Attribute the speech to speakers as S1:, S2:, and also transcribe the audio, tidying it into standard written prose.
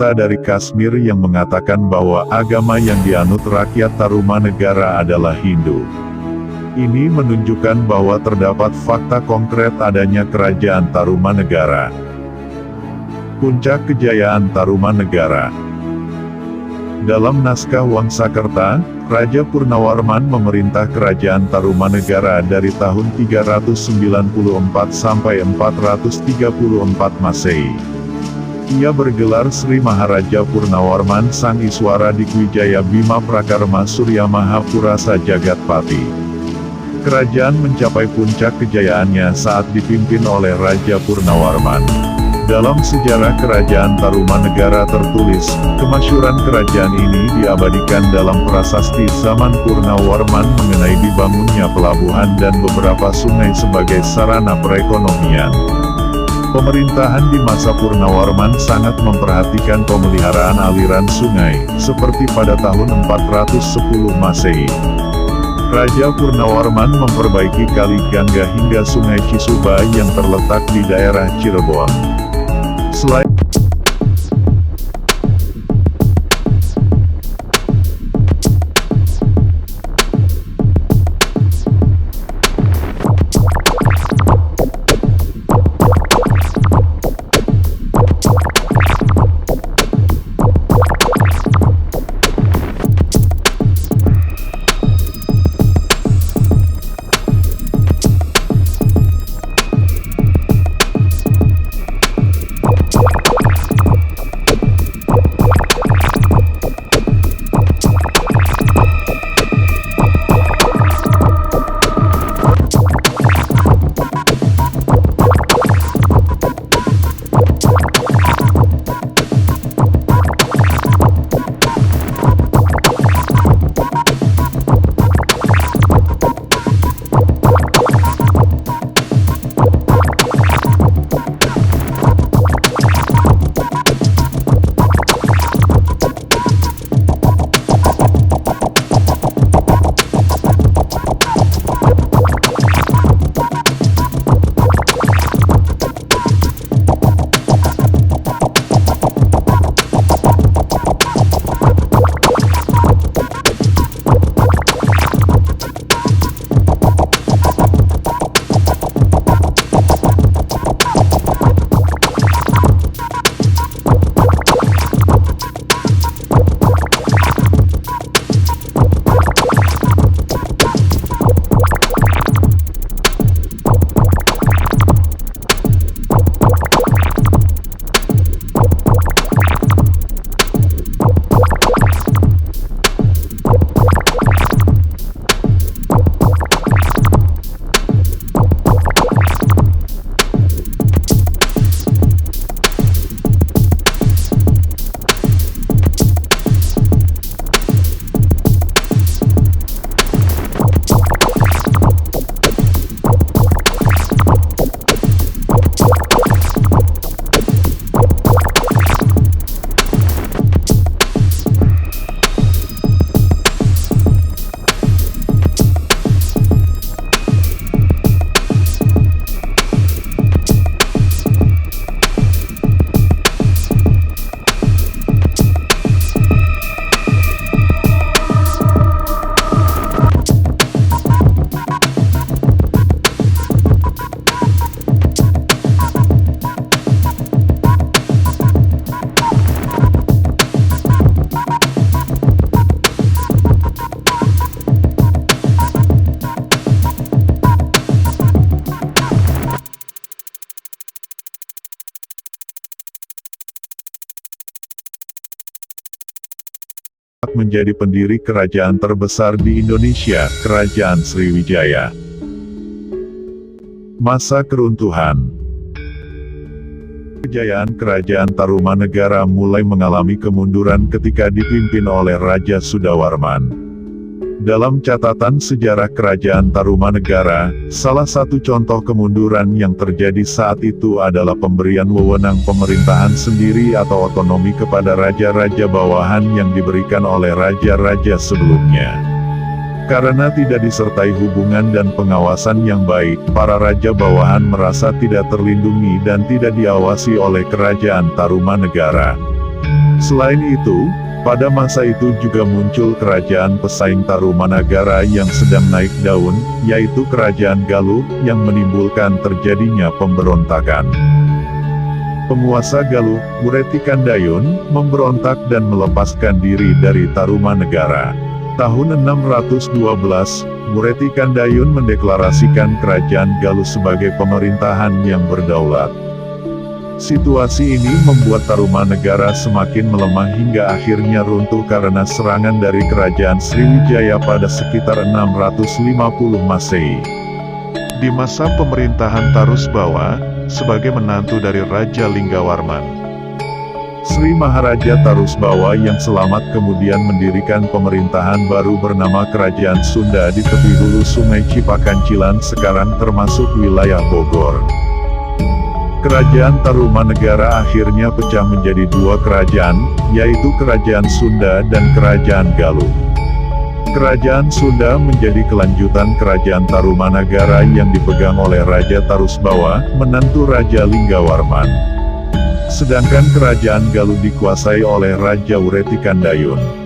S1: dari Kashmir yang mengatakan bahwa agama yang dianut rakyat Tarumanegara adalah Hindu. Ini menunjukkan bahwa terdapat fakta konkret adanya kerajaan Tarumanegara. Puncak kejayaan Tarumanegara. Dalam naskah Wangsakerta, Raja Purnawarman memerintah kerajaan Tarumanegara dari tahun 394 sampai 434 Masehi. Ia bergelar Sri Maharaja Purnawarman Sang Iswara Dikwijaya Bima Prakarma Surya Mahapurasa Jagatpati. Kerajaan mencapai puncak kejayaannya saat dipimpin oleh Raja Purnawarman. Dalam sejarah kerajaan Tarumanegara tertulis, kemasyhuran kerajaan ini diabadikan dalam prasasti zaman Purnawarman mengenai dibangunnya pelabuhan dan beberapa sungai sebagai sarana perekonomian. Pemerintahan di masa Purnawarman sangat memperhatikan pemeliharaan aliran sungai, seperti pada tahun 410 Masehi. Raja Purnawarman memperbaiki kali Gangga hingga sungai Cisuba yang terletak di daerah Cirebon. Selain menjadi pendiri kerajaan terbesar di Indonesia, Kerajaan Sriwijaya. Masa keruntuhan. Kejayaan Kerajaan Tarumanegara mulai mengalami kemunduran ketika dipimpin oleh Raja Sudawarman. Dalam catatan sejarah Kerajaan Tarumanegara, salah satu contoh kemunduran yang terjadi saat itu adalah pemberian wewenang pemerintahan sendiri atau otonomi kepada raja-raja bawahan yang diberikan oleh raja-raja sebelumnya. Karena tidak disertai hubungan dan pengawasan yang baik, para raja bawahan merasa tidak terlindungi dan tidak diawasi oleh Kerajaan Tarumanegara. Selain itu, pada masa itu juga muncul kerajaan pesaing Tarumanagara yang sedang naik daun, yaitu Kerajaan Galuh, yang menimbulkan terjadinya pemberontakan. Penguasa Galuh, Wretikandayun, memberontak dan melepaskan diri dari Tarumanegara. Tahun 612, Wretikandayun mendeklarasikan Kerajaan Galuh sebagai pemerintahan yang berdaulat. Situasi ini membuat Tarumanegara semakin melemah hingga akhirnya runtuh karena serangan dari Kerajaan Sriwijaya pada sekitar 650 Masehi. Di masa pemerintahan Tarusbawa, sebagai menantu dari Raja Linggawarman, Sri Maharaja Tarusbawa yang selamat kemudian mendirikan pemerintahan baru bernama Kerajaan Sunda di tepi hulu Sungai Cipakancilan sekarang termasuk wilayah Bogor. Kerajaan Tarumanegara akhirnya pecah menjadi dua kerajaan, yaitu Kerajaan Sunda dan Kerajaan Galuh. Kerajaan Sunda menjadi kelanjutan Kerajaan Tarumanegara yang dipegang oleh Raja Tarusbawa, menantu Raja Linggawarman. Sedangkan Kerajaan Galuh dikuasai oleh Raja Wretikandayun.